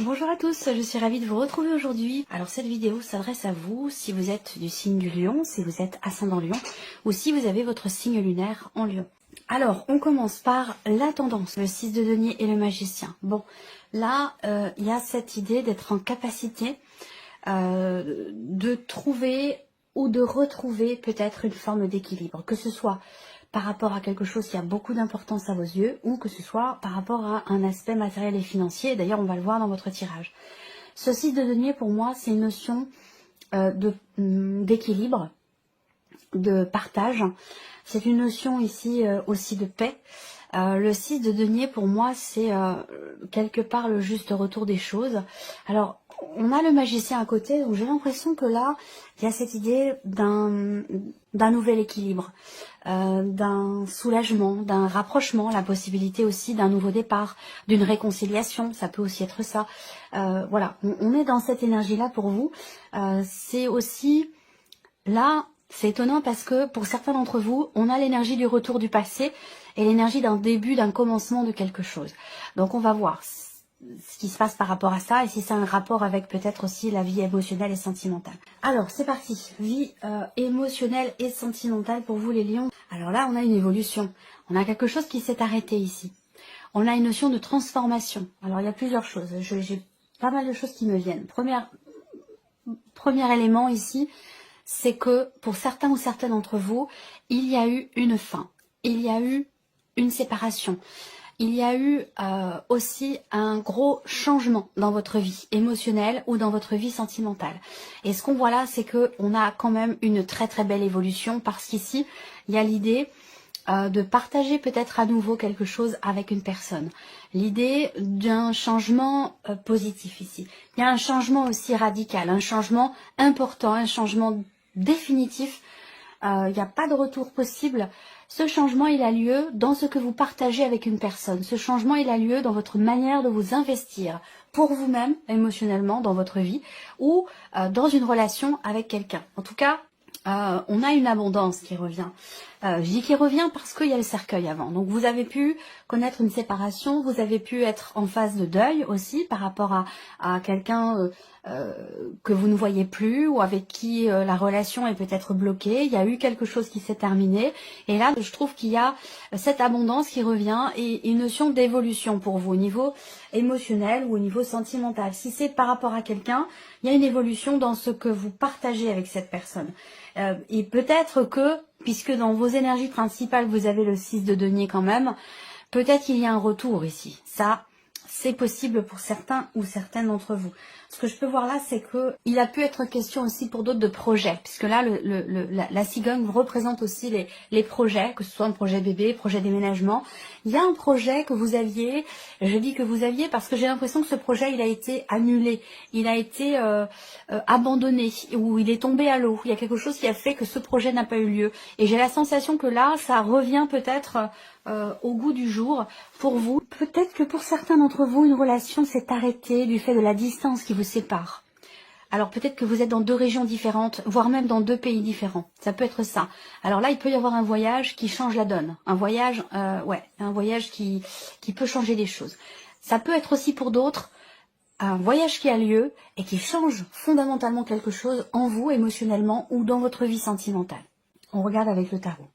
Bonjour à tous, je suis ravie de vous retrouver aujourd'hui. Alors cette vidéo s'adresse à vous si vous êtes du signe du Lion, si vous êtes ascendant Lion ou si vous avez votre signe lunaire en Lion. Alors on commence par la tendance, le 6 de denier et le magicien. Bon, là il y a cette idée d'être en capacité de trouver ou de retrouver peut-être une forme d'équilibre, que ce soit par rapport à quelque chose qui a beaucoup d'importance à vos yeux ou que ce soit par rapport à un aspect matériel et financier. D'ailleurs, on va le voir dans votre tirage. Ce 6 de denier, pour moi, c'est une notion d'équilibre, de partage. C'est une notion ici aussi de paix. Le 6 de denier, pour moi, c'est quelque part le juste retour des choses. Alors, on a le magicien à côté, donc j'ai l'impression que là, il y a cette idée d'un nouvel équilibre, d'un soulagement, d'un rapprochement, la possibilité aussi d'un nouveau départ, d'une réconciliation, ça peut aussi être ça. Voilà, on est dans cette énergie-là pour vous. C'est aussi là, c'est étonnant parce que pour certains d'entre vous, on a l'énergie du retour du passé et l'énergie d'un début, d'un commencement de quelque chose. Donc on va voir ce qui se passe par rapport à ça et si c'est un rapport avec peut-être aussi la vie émotionnelle et sentimentale. Alors c'est parti, vie émotionnelle et sentimentale pour vous les lions. Alors là on a une évolution, on a quelque chose qui s'est arrêté ici. On a une notion de transformation. Alors il y a plusieurs choses, j'ai pas mal de choses qui me viennent. Premier élément ici, c'est que pour certains ou certaines d'entre vous, il y a eu une fin, il y a eu une séparation. Il y a eu aussi un gros changement dans votre vie émotionnelle ou dans votre vie sentimentale. Et ce qu'on voit là, c'est qu'on a quand même une très très belle évolution parce qu'ici, il y a l'idée de partager peut-être à nouveau quelque chose avec une personne. L'idée d'un changement positif ici. Il y a un changement aussi radical, un changement important, un changement définitif. Il n'y a pas de retour possible. Ce changement, il a lieu dans ce que vous partagez avec une personne. Ce changement, il a lieu dans votre manière de vous investir pour vous-même, émotionnellement, dans votre vie, ou dans une relation avec quelqu'un. En tout cas, on a une abondance qui revient. Je dis qui revient parce qu'il y a le cercueil avant. Donc vous avez pu connaître une séparation, vous avez pu être en phase de deuil aussi par rapport à quelqu'un que vous ne voyez plus ou avec qui la relation est peut-être bloquée. Il y a eu quelque chose qui s'est terminé. Et là, je trouve qu'il y a cette abondance qui revient et une notion d'évolution pour vous au niveau émotionnel ou au niveau sentimental. Si c'est par rapport à quelqu'un, il y a une évolution dans ce que vous partagez avec cette personne. Et peut-être que, puisque dans vos énergies principales, vous avez le 6 de denier quand même, peut-être qu'il y a un retour ici. Ça, c'est possible pour certains ou certaines d'entre vous. Ce que je peux voir là, c'est que il a pu être question aussi pour d'autres de projets, puisque là, la cigogne représente aussi les projets, que ce soit un projet bébé, projet déménagement. Il y a un projet que vous aviez, je dis que vous aviez parce que j'ai l'impression que ce projet, il a été annulé, il a été abandonné, ou il est tombé à l'eau. Il y a quelque chose qui a fait que ce projet n'a pas eu lieu. Et j'ai la sensation que là, ça revient peut-être au goût du jour pour vous. Peut-être que pour certains d'entre vous, une relation s'est arrêtée du fait de la distance qui vous sépare. Alors peut-être que vous êtes dans deux régions différentes, voire même dans deux pays différents. Ça peut être ça. Alors là, il peut y avoir un voyage qui change la donne. Un voyage, un voyage qui peut changer les choses. Ça peut être aussi pour d'autres un voyage qui a lieu et qui change fondamentalement quelque chose en vous émotionnellement ou dans votre vie sentimentale. On regarde avec le tarot.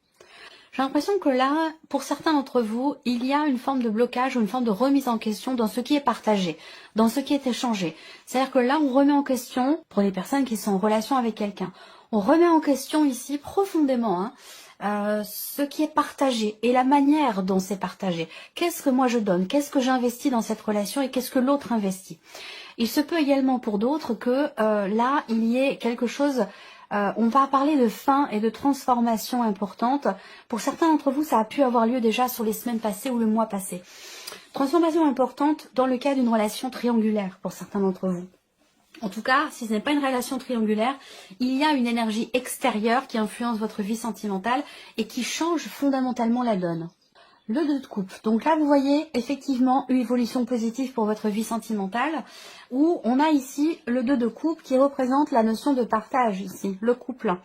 J'ai l'impression que là, pour certains d'entre vous, il y a une forme de blocage ou une forme de remise en question dans ce qui est partagé, dans ce qui est échangé. C'est-à-dire que là, on remet en question, pour les personnes qui sont en relation avec quelqu'un, on remet en question ici profondément ce qui est partagé et la manière dont c'est partagé. Qu'est-ce que moi je donne? Qu'est-ce que j'investis dans cette relation et qu'est-ce que l'autre investit? Il se peut également pour d'autres que là, il y ait quelque chose... on va parler de fin et de transformation importante. Pour certains d'entre vous, ça a pu avoir lieu déjà sur les semaines passées ou le mois passé. Transformation importante dans le cas d'une relation triangulaire pour certains d'entre vous. En tout cas, si ce n'est pas une relation triangulaire, il y a une énergie extérieure qui influence votre vie sentimentale et qui change fondamentalement la donne. Le 2 de coupe. Donc là, vous voyez effectivement une évolution positive pour votre vie sentimentale, où on a ici le 2 de coupe qui représente la notion de partage ici, le couple.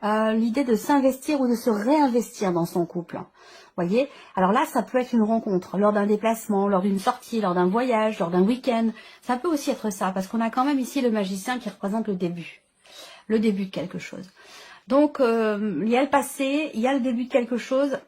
l'idée de s'investir ou de se réinvestir dans son couple. Voyez? Alors là, ça peut être une rencontre, lors d'un déplacement, lors d'une sortie, lors d'un voyage, lors d'un week-end. Ça peut aussi être ça, parce qu'on a quand même ici le magicien qui représente le début de quelque chose. Donc, il y a le passé, il y a le début de quelque chose.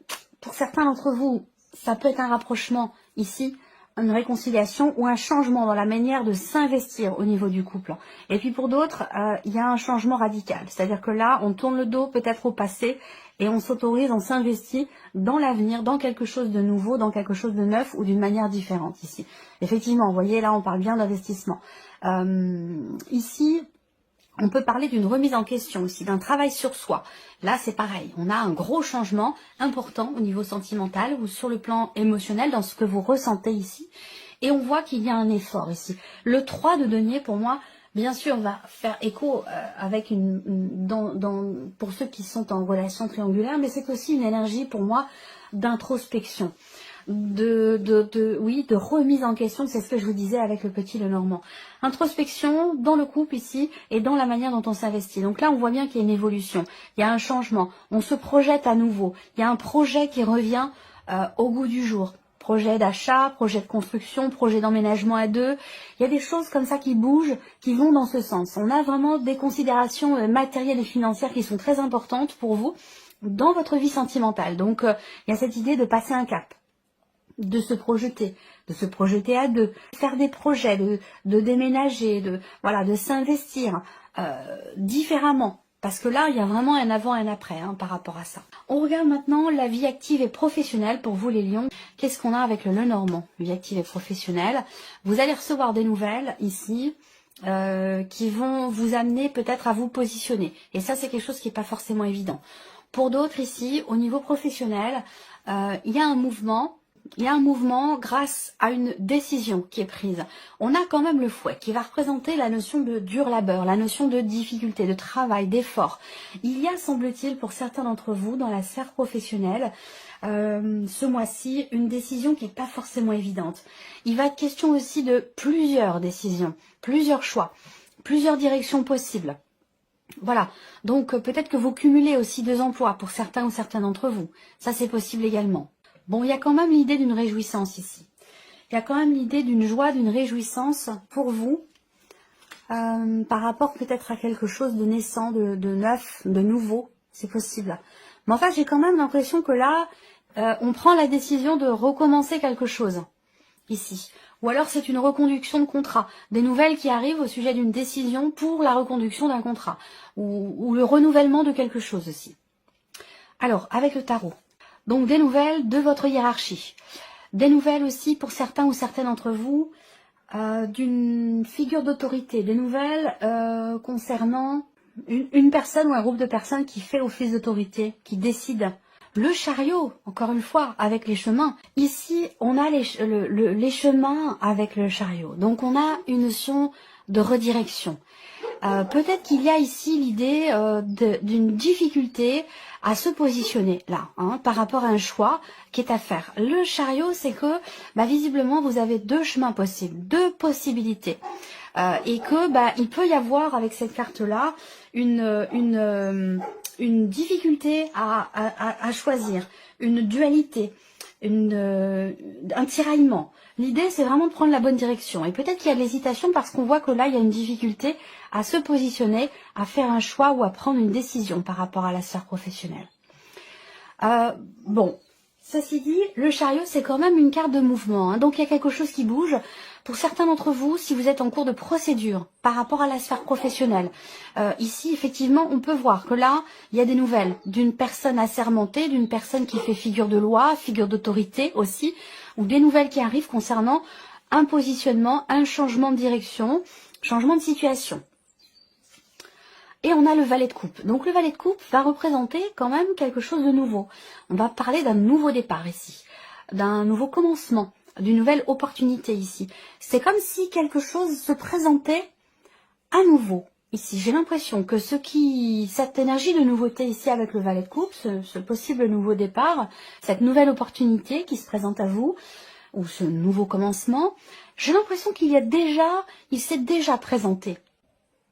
Pour certains d'entre vous, ça peut être un rapprochement ici, une réconciliation ou un changement dans la manière de s'investir au niveau du couple. Et puis pour d'autres, il y a un changement radical. C'est-à-dire que là, on tourne le dos peut-être au passé et on s'autorise, on s'investit dans l'avenir, dans quelque chose de nouveau, dans quelque chose de neuf ou d'une manière différente ici. Effectivement, vous voyez, là, on parle bien d'investissement. Ici, on peut parler d'une remise en question aussi, d'un travail sur soi. Là, c'est pareil. On a un gros changement important au niveau sentimental ou sur le plan émotionnel dans ce que vous ressentez ici. Et on voit qu'il y a un effort ici. Le 3 de denier, pour moi, bien sûr, va faire écho avec pour ceux qui sont en relation triangulaire, mais c'est aussi une énergie, pour moi, d'introspection. De remise en question, c'est ce que je vous disais avec le petit Lenormand. Introspection dans le couple ici et dans la manière dont on s'investit. Donc là, on voit bien qu'il y a une évolution, il y a un changement, on se projette à nouveau, il y a un projet qui revient au goût du jour. Projet d'achat, projet de construction, projet d'emménagement à deux. Il y a des choses comme ça qui bougent, qui vont dans ce sens. On a vraiment des considérations matérielles et financières qui sont très importantes pour vous dans votre vie sentimentale. Donc, il y a cette idée de passer un cap, de se projeter à deux, faire des projets, de déménager, de s'investir différemment. Parce que là, il y a vraiment un avant et un après par rapport à ça. On regarde maintenant la vie active et professionnelle pour vous les lions. Qu'est-ce qu'on a avec le Lenormand? Vie active et professionnelle. Vous allez recevoir des nouvelles ici qui vont vous amener peut-être à vous positionner. Et ça, c'est quelque chose qui n'est pas forcément évident. Pour d'autres ici, au niveau professionnel, il y a un mouvement. Il y a un mouvement grâce à une décision qui est prise. On a quand même le fouet qui va représenter la notion de dur labeur, la notion de difficulté, de travail, d'effort. Il y a, semble-t-il, pour certains d'entre vous, dans la sphère professionnelle, ce mois-ci, une décision qui n'est pas forcément évidente. Il va être question aussi de plusieurs décisions, plusieurs choix, plusieurs directions possibles. Voilà, donc peut-être que vous cumulez aussi 2 emplois pour certains ou certains d'entre vous. Ça, c'est possible également. Bon, il y a quand même l'idée d'une réjouissance ici. Il y a quand même l'idée d'une joie, d'une réjouissance pour vous, par rapport peut-être à quelque chose de naissant, de neuf, de nouveau, c'est possible. Mais enfin, j'ai quand même l'impression que là, on prend la décision de recommencer quelque chose, ici. Ou alors c'est une reconduction de contrat, des nouvelles qui arrivent au sujet d'une décision pour la reconduction d'un contrat, ou le renouvellement de quelque chose aussi. Alors, avec le tarot. Donc des nouvelles de votre hiérarchie. Des nouvelles aussi pour certains ou certaines d'entre vous d'une figure d'autorité. Des nouvelles concernant une personne ou un groupe de personnes qui fait office d'autorité, qui décide. Le chariot, encore une fois, avec les chemins. Ici, on a les chemins avec le chariot. Donc on a une notion de redirection. Peut-être qu'il y a ici l'idée d'une difficulté à se positionner là, par rapport à un choix qui est à faire. Le chariot, c'est que visiblement vous avez 2 chemins possibles, 2 possibilités, et que il peut y avoir avec cette carte-là une difficulté à choisir, une dualité, un tiraillement. L'idée, c'est vraiment de prendre la bonne direction. Et peut-être qu'il y a de l'hésitation parce qu'on voit que là, il y a une difficulté à se positionner, à faire un choix ou à prendre une décision par rapport à la sphère professionnelle. Bon, ceci dit, le chariot, c'est quand même une carte de mouvement. Donc, il y a quelque chose qui bouge. Pour certains d'entre vous, si vous êtes en cours de procédure par rapport à la sphère professionnelle, ici, effectivement, on peut voir que là, il y a des nouvelles d'une personne assermentée, d'une personne qui fait figure de loi, figure d'autorité aussi, ou des nouvelles qui arrivent concernant un positionnement, un changement de direction, changement de situation. Et on a le valet de coupe. Donc le valet de coupe va représenter quand même quelque chose de nouveau. On va parler d'un nouveau départ ici, d'un nouveau commencement, d'une nouvelle opportunité ici. C'est comme si quelque chose se présentait à nouveau. Ici, j'ai l'impression que cette énergie de nouveauté ici avec le valet de coupe, ce possible nouveau départ, cette nouvelle opportunité qui se présente à vous, ou ce nouveau commencement, j'ai l'impression il s'est déjà présenté.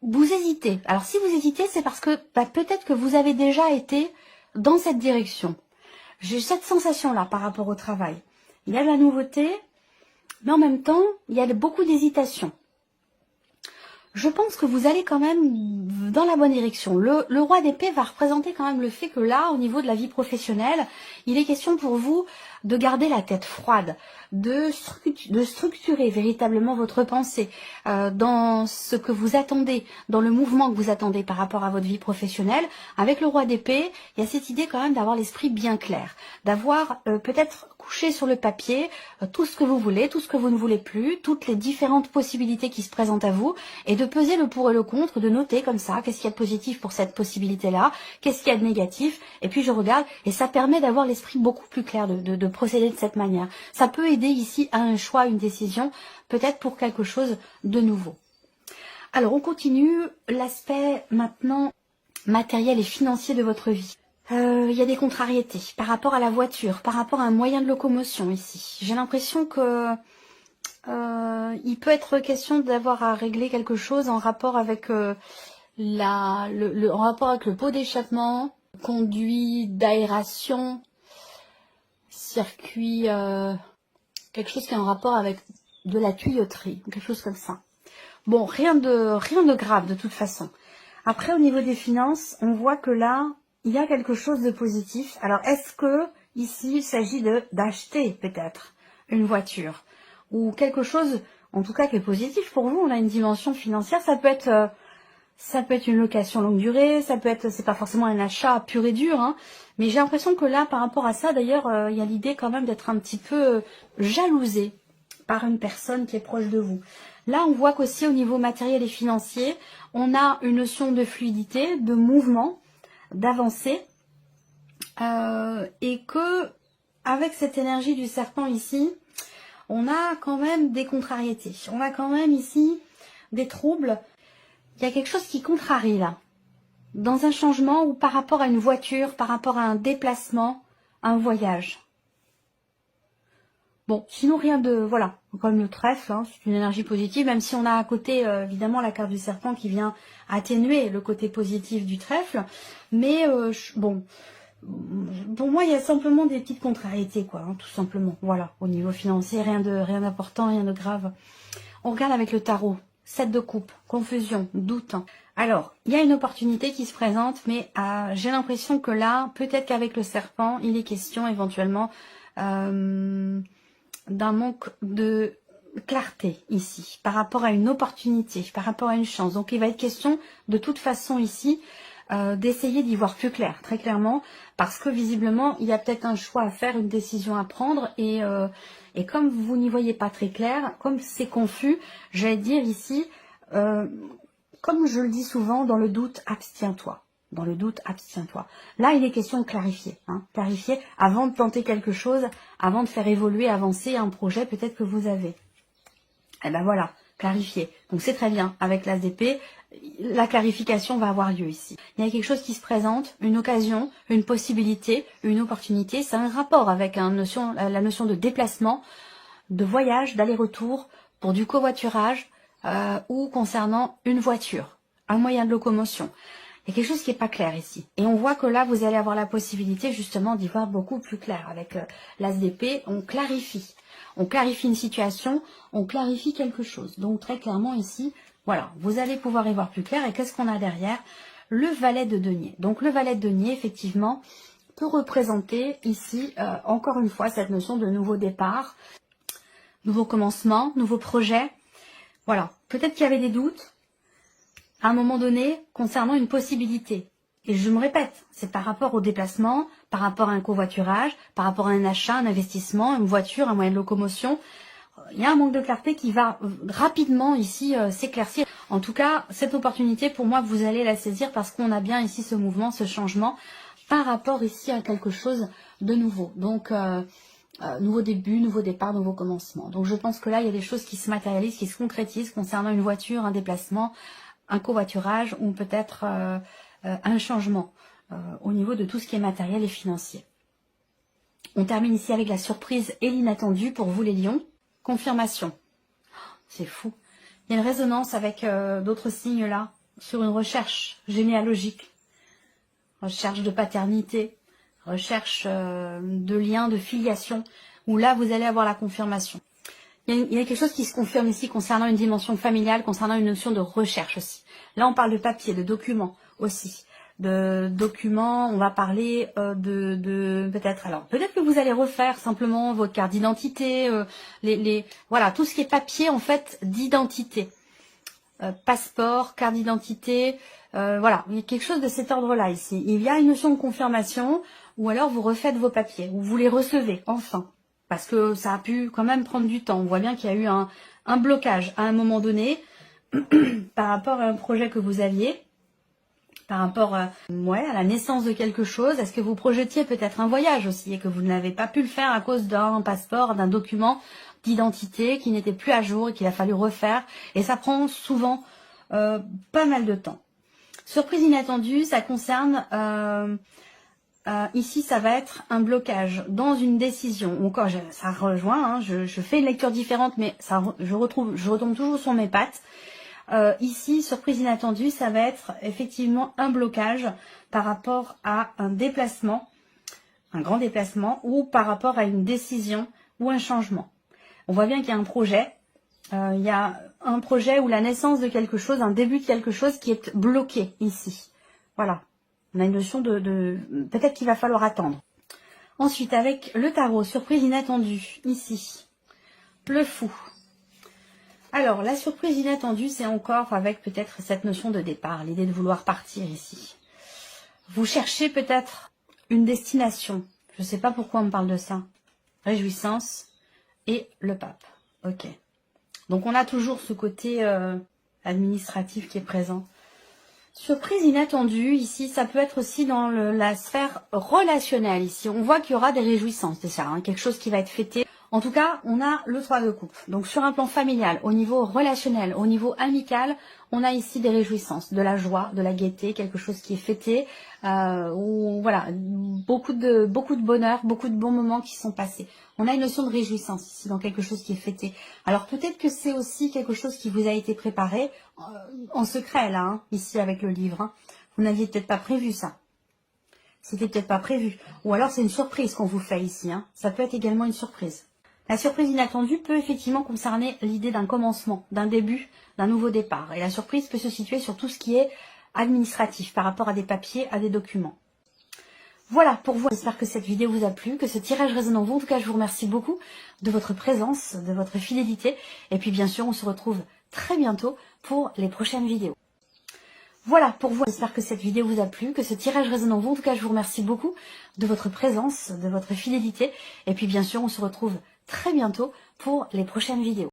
vous hésitez. Alors si vous hésitez, c'est parce que peut-être que vous avez déjà été dans cette direction. J'ai cette sensation-là par rapport au travail. Il y a de la nouveauté, mais en même temps, il y a beaucoup d'hésitation. Je pense que vous allez quand même dans la bonne direction. Le roi d'épée va représenter quand même le fait que là, au niveau de la vie professionnelle, il est question pour vous de garder la tête froide, de structurer véritablement votre pensée dans ce que vous attendez, dans le mouvement que vous attendez par rapport à votre vie professionnelle. Avec le roi d'épée, il y a cette idée quand même d'avoir l'esprit bien clair, d'avoir peut-être couché sur le papier tout ce que vous voulez, tout ce que vous ne voulez plus, toutes les différentes possibilités qui se présentent à vous, et de peser le pour et le contre, de noter comme ça, qu'est-ce qu'il y a de positif pour cette possibilité-là, qu'est-ce qu'il y a de négatif, et puis je regarde, et ça permet d'avoir l'esprit beaucoup plus clair, de procéder de cette manière. Ça peut aider ici à un choix, une décision, peut-être pour quelque chose de nouveau. Alors on continue l'aspect maintenant matériel et financier de votre vie. Il y a des contrariétés par rapport à la voiture, par rapport à un moyen de locomotion ici. J'ai l'impression que il peut être question d'avoir à régler quelque chose en rapport avec en rapport avec le pot d'échappement, conduit d'aération, circuit, quelque chose qui est en rapport avec de la tuyauterie, quelque chose comme ça. Bon, rien de grave de toute façon. Après, au niveau des finances, on voit que là, il y a quelque chose de positif. Alors, est-ce que ici, il s'agit d'acheter peut-être une voiture ou quelque chose, en tout cas, qui est positif pour vous? On a une dimension financière. Ça peut être une location longue durée. Ça peut être, c'est pas forcément un achat pur et dur, hein. Mais j'ai l'impression que là, par rapport à ça, d'ailleurs, il y a l'idée quand même d'être un petit peu jalousé par une personne qui est proche de vous. Là, on voit qu'aussi au niveau matériel et financier, on a une notion de fluidité, de mouvement, d'avancée, et que avec cette énergie du serpent ici, on a quand même des contrariétés. On a quand même ici des troubles. Il y a quelque chose qui contrarie là, dans un changement ou par rapport à une voiture, par rapport à un déplacement, un voyage. Bon, sinon rien de... Voilà, comme le trèfle, hein, c'est une énergie positive, même si on a à côté, évidemment, la carte du serpent qui vient atténuer le côté positif du trèfle. Mais, bon, pour moi, il y a simplement des petites contrariétés, quoi, hein, tout simplement. Voilà, au niveau financier, rien d'important, rien de grave. On regarde avec le tarot. 7 de coupe, confusion, doute. Alors, il y a une opportunité qui se présente, mais j'ai l'impression que là, peut-être qu'avec le serpent, il est question éventuellement... d'un manque de clarté ici, par rapport à une opportunité, par rapport à une chance. Donc il va être question de toute façon ici d'essayer d'y voir plus clair, très clairement, parce que visiblement il y a peut-être un choix à faire, une décision à prendre, et comme vous n'y voyez pas très clair, comme c'est confus, j'allais dire ici, comme je le dis souvent, dans le doute, abstiens-toi. Dans le doute, abstiens-toi. Là, il est question de clarifier. Hein, clarifier avant de tenter quelque chose, avant de faire évoluer, avancer un projet peut-être que vous avez. Et ben voilà, clarifier. Donc c'est très bien. Avec l'as d'épée, la clarification va avoir lieu ici. Il y a quelque chose qui se présente, une occasion, une possibilité, une opportunité. C'est un rapport avec la notion de déplacement, de voyage, d'aller-retour, pour du covoiturage ou concernant une voiture, un moyen de locomotion. Il y a quelque chose qui n'est pas clair ici. Et on voit que là, vous allez avoir la possibilité justement d'y voir beaucoup plus clair. Avec l'as d'épée, on clarifie. On clarifie une situation, on clarifie quelque chose. Donc très clairement ici, voilà, vous allez pouvoir y voir plus clair. Et qu'est-ce qu'on a derrière? Le valet de denier. Donc le valet de denier, effectivement, peut représenter ici, encore une fois, cette notion de nouveau départ, nouveau commencement, nouveau projet. Voilà, peut-être qu'il y avait des doutes à un moment donné concernant une possibilité. Et je me répète, c'est par rapport au déplacement, par rapport à un covoiturage, par rapport à un achat, un investissement, une voiture, un moyen de locomotion. Il y a un manque de clarté qui va rapidement ici s'éclaircir. En tout cas, cette opportunité, pour moi, vous allez la saisir parce qu'on a bien ici ce mouvement, ce changement par rapport ici à quelque chose de nouveau. Donc, nouveau début, nouveau départ, nouveau commencement. Donc, je pense que là, il y a des choses qui se matérialisent, qui se concrétisent concernant une voiture, un déplacement, un covoiturage ou peut-être un changement au niveau de tout ce qui est matériel et financier. On termine ici avec la surprise et l'inattendu pour vous les lions. Confirmation. C'est fou. Il y a une résonance avec d'autres signes là. sur une recherche généalogique, recherche de paternité, recherche de lien, de filiation, où là, vous allez avoir la confirmation. Il y a quelque chose qui se confirme ici concernant une dimension familiale, concernant une notion de recherche aussi. Là, on parle de papier, de documents aussi. De documents, on va parler peut-être que vous allez refaire simplement votre carte d'identité, voilà, tout ce qui est papier en fait d'identité. Passeport, carte d'identité, voilà, il y a quelque chose de cet ordre-là ici. Il y a une notion de confirmation, ou alors vous refaites vos papiers, ou vous les recevez, enfin. Parce que ça a pu quand même prendre du temps. On voit bien qu'il y a eu un blocage à un moment donné par rapport à un projet que vous aviez, par rapport à la naissance de quelque chose. Est-ce que vous projetiez peut-être un voyage aussi et que vous n'avez pas pu le faire à cause d'un passeport, d'un document d'identité qui n'était plus à jour et qu'il a fallu refaire. Et ça prend souvent pas mal de temps. Surprise inattendue, ça concerne... ici, ça va être un blocage dans une décision. Encore, ça rejoint, hein, je fais une lecture différente, mais je retombe toujours sur mes pattes. Ici, surprise inattendue, ça va être effectivement un blocage par rapport à un déplacement, un grand déplacement, ou par rapport à une décision ou un changement. On voit bien qu'il y a un projet. Il y a un projet ou la naissance de quelque chose, un début de quelque chose qui est bloqué ici. Voilà. On a une notion de peut-être qu'il va falloir attendre. Ensuite, avec le tarot, surprise inattendue, ici. Le fou. Alors, la surprise inattendue, c'est encore avec peut-être cette notion de départ, l'idée de vouloir partir ici. Vous cherchez peut-être une destination. Je ne sais pas pourquoi on me parle de ça. Réjouissance et le pape. Ok. Donc, on a toujours ce côté administratif qui est présent. Surprise inattendue, ici, ça peut être aussi dans la sphère relationnelle. Ici, on voit qu'il y aura des réjouissances, c'est ça, hein, quelque chose qui va être fêté. En tout cas, on a le 3 de coupe. Donc, sur un plan familial, au niveau relationnel, au niveau amical, on a ici des réjouissances, de la joie, de la gaieté, quelque chose qui est fêté. Où, voilà, beaucoup de bonheur, beaucoup de bons moments qui sont passés. On a une notion de réjouissance ici, dans quelque chose qui est fêté. Alors, peut-être que c'est aussi quelque chose qui vous a été préparé en secret, là, hein, ici, avec le livre. Hein. Vous n'aviez peut-être pas prévu ça. C'était peut-être pas prévu. Ou alors, c'est une surprise qu'on vous fait ici. Hein. Ça peut être également une surprise. La surprise inattendue peut effectivement concerner l'idée d'un commencement, d'un début, d'un nouveau départ. Et la surprise peut se situer sur tout ce qui est administratif par rapport à des papiers, à des documents. Voilà pour vous. J'espère que cette vidéo vous a plu, que ce tirage résonne en vous. En tout cas, je vous remercie beaucoup de votre présence, de votre fidélité. Et puis bien sûr, on se retrouve très bientôt pour les prochaines vidéos. Voilà pour vous. J'espère que cette vidéo vous a plu, que ce tirage résonne en vous. En tout cas, je vous remercie beaucoup de votre présence, de votre fidélité. Et puis bien sûr, on se retrouve très bientôt pour les prochaines vidéos.